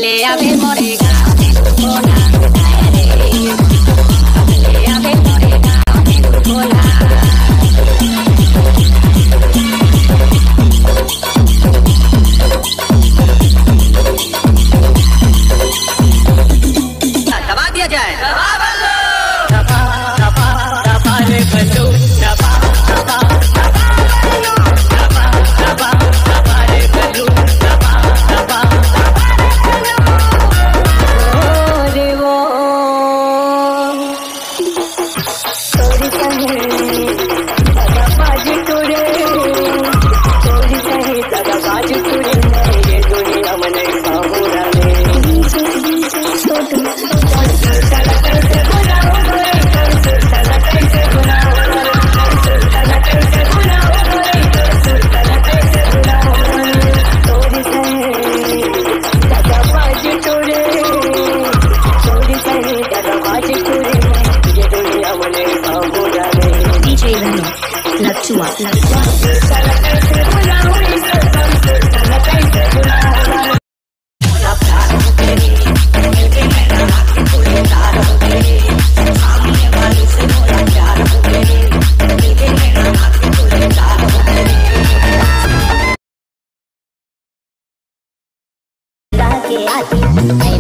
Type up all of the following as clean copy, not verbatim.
ले आवे मोरे गाँव में भोला रे ले आवे मोरे गाँव में भोला दबा दिया जाए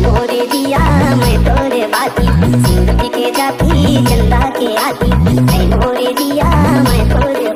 मोरे दिया मैं तोरे बाती जिंदगी के जाती चंदा के आती मोरे दिया मैं तोरे